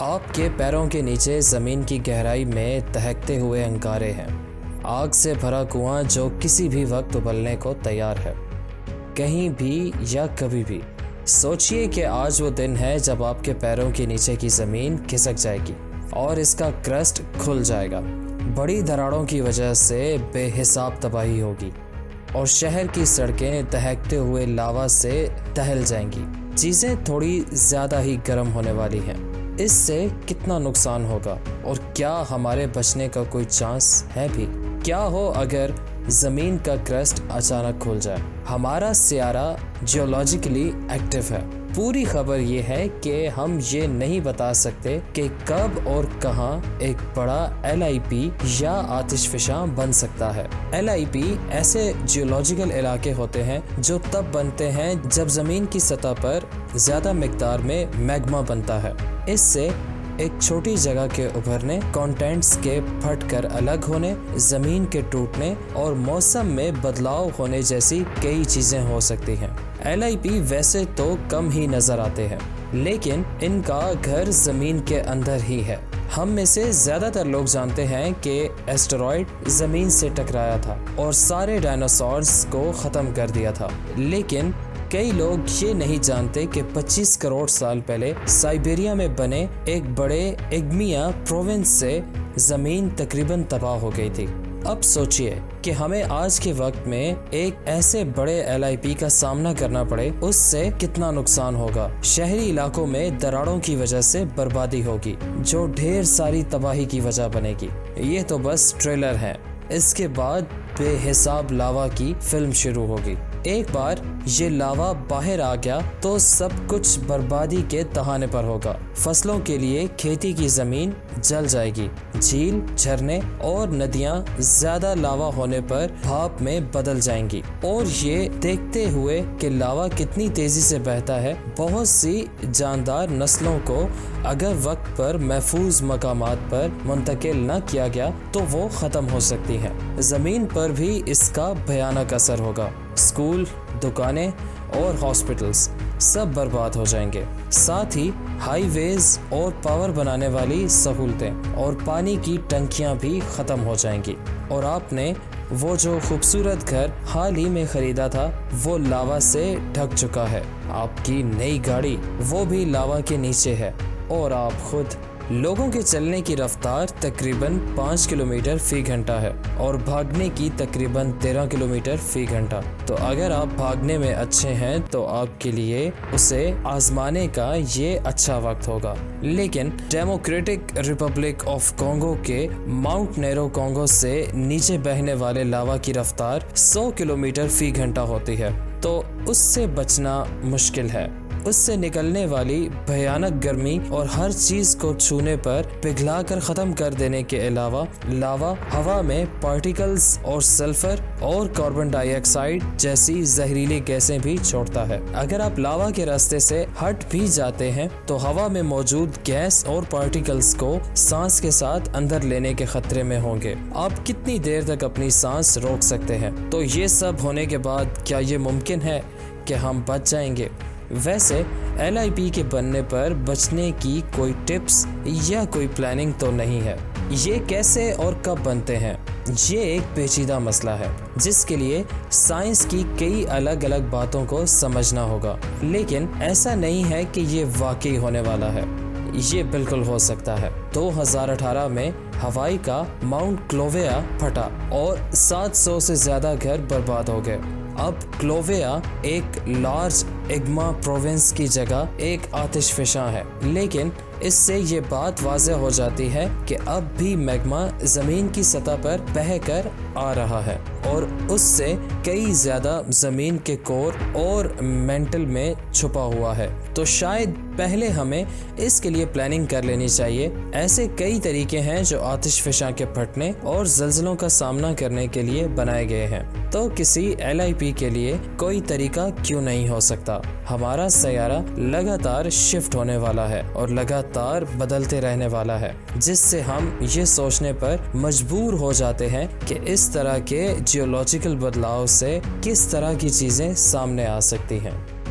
आपके पैरों के नीचे ज़मीन की गहराई में दहकते हुए अंगारे हैं, आग से भरा कुआं जो किसी भी वक्त उबलने को तैयार है, कहीं भी या कभी भी। सोचिए कि आज वो दिन है जब आपके पैरों के नीचे की ज़मीन खिसक जाएगी और इसका क्रस्ट खुल जाएगा। बड़ी दरारों की वजह से बेहिसाब तबाही होगी और शहर की सड़कें दहकते हुए लावा से दहल जाएंगी। चीज़ें थोड़ी ज़्यादा ही गर्म होने वाली हैं। इससे कितना नुकसान होगा और क्या हमारे बचने का कोई चांस है भी? क्या हो अगर ज़मीन का क्रस्ट अचानक खुल जाए? हमारा सियारा जियोलॉजिकली एक्टिव है। पूरी खबर ये है कि हम ये नहीं बता सकते कि कब और कहाँ एक बड़ा LIP या आतिशफशां बन सकता है। LIP ऐसे जियोलॉजिकल इलाके होते हैं जो तब बनते हैं जब ज़मीन की सतह पर ज़्यादा मिकदार में मैग्मा बनता है। इससे एक छोटी जगह के उभरने, कंटेंट्स के फटकर अलग होने, ज़मीन के टूटने और मौसम में बदलाव होने जैसी कई चीज़ें हो सकती हैं। LIP वैसे तो कम ही नज़र आते हैं, लेकिन इनका घर ज़मीन के अंदर ही है। हम में से ज़्यादातर लोग जानते हैं कि एस्टेरॉयड ज़मीन से टकराया था और सारे डायनासोर्स को ख़त्म कर दिया था, लेकिन कई लोग ये नहीं जानते कि 25 करोड़ साल पहले साइबेरिया में बने एक बड़े इग्मिया प्रोविंस से ज़मीन तकरीबन तबाह हो गई थी। अब सोचिए कि हमें आज के वक्त में एक ऐसे बड़े LIP का सामना करना पड़े, उससे कितना नुकसान होगा। शहरी इलाकों में दरारों की वजह से बर्बादी होगी जो ढेर सारी तबाही की वजह बनेगी। ये तो बस ट्रेलर है, इसके बाद बेहिसाब लावा की फिल्म शुरू होगी। एक बार ये लावा बाहर आ गया तो सब कुछ बर्बादी के तहाने पर होगा। फसलों के लिए खेती की ज़मीन जल जाएगी। झील, झरने और नदियाँ ज़्यादा लावा होने पर भाप में बदल जाएंगी। और ये देखते हुए कि लावा कितनी तेज़ी से बहता है, बहुत सी जानदार नस्लों को अगर वक्त पर महफूज मकामात पर मुंतकिल न किया गया तो वो ख़त्म हो सकती हैं। ज़मीन पर भी इसका भयानक असर होगा। स्कूल, दुकानें और हॉस्पिटल्स सब बर्बाद हो जाएंगे। साथ ही हाईवेज और पावर बनाने वाली सहूलतें और पानी की टंकियां भी ख़त्म हो जाएंगी। और आपने वो जो खूबसूरत घर हाल ही में ख़रीदा था वो लावा से ढक चुका है। आपकी नई गाड़ी वो भी लावा के नीचे है और आप खुद। लोगों के चलने की रफ्तार तकरीबन 5 किलोमीटर फी घंटा है और भागने की तकरीबन 13 किलोमीटर फी घंटा। तो अगर आप भागने में अच्छे हैं तो आपके लिए उसे आजमाने का ये अच्छा वक्त होगा। लेकिन डेमोक्रेटिक रिपब्लिक ऑफ कॉन्गो के माउंट नेरो कॉन्गो से नीचे बहने वाले लावा की रफ्तार 100 किलोमीटर फी घंटा होती है, तो उससे बचना मुश्किल है। उससे निकलने वाली भयानक गर्मी और हर चीज को छूने पर पिघलाकर खत्म कर देने के अलावा लावा हवा में पार्टिकल्स और सल्फर और कार्बन डाइऑक्साइड जैसी जहरीली गैसें भी छोड़ता है। अगर आप लावा के रास्ते से हट भी जाते हैं तो हवा में मौजूद गैस और पार्टिकल्स को सांस के साथ अंदर लेने के खतरे में होंगे। आप कितनी देर तक अपनी सांस रोक सकते हैं? तो ये सब होने के बाद क्या ये मुमकिन है कि हम बच जाएंगे? वैसे LIP के बनने पर बचने की कोई टिप्स या कोई प्लानिंग तो नहीं है। ये कैसे और कब बनते हैं, ये एक पेचीदा मसला है जिसके लिए साइंस की कई अलग अलग बातों को समझना होगा। लेकिन ऐसा नहीं है कि ये वाकई होने वाला है। ये बिल्कुल हो सकता है। 2018 में हवाई का माउंट क्लोवेया फटा और 700 से ज़्यादा घर बर्बाद हो गए। अब क्लोवेया एक लार्ज इग्मा प्रोविंस की जगह एक आतिशफशां है, लेकिन इससे ये बात वाज़ेह हो जाती है कि अब भी मैग्मा ज़मीन की सतह पर बह कर आ रहा है और उससे कई ज़्यादा ज़मीन के कोर और मेंटल में छुपा हुआ है। तो शायद पहले हमें इसके लिए प्लानिंग कर लेनी चाहिए। ऐसे कई तरीके हैं जो आतिशफशां के फटने और ज़लज़लों का सामना करने के लिए बनाए गए हैं। तो किसी LIP के लिए कोई तरीका क्यों नहीं हो सकता? हमारा सैयारा लगातार शिफ्ट होने वाला है और लगातार बदलते रहने वाला है, जिससे हम ये सोचने पर मजबूर हो जाते हैं कि इस اس طرح کے جیولوجیکل بدلاؤ سے کس طرح کی چیزیں سامنے آ سکتی ہیں۔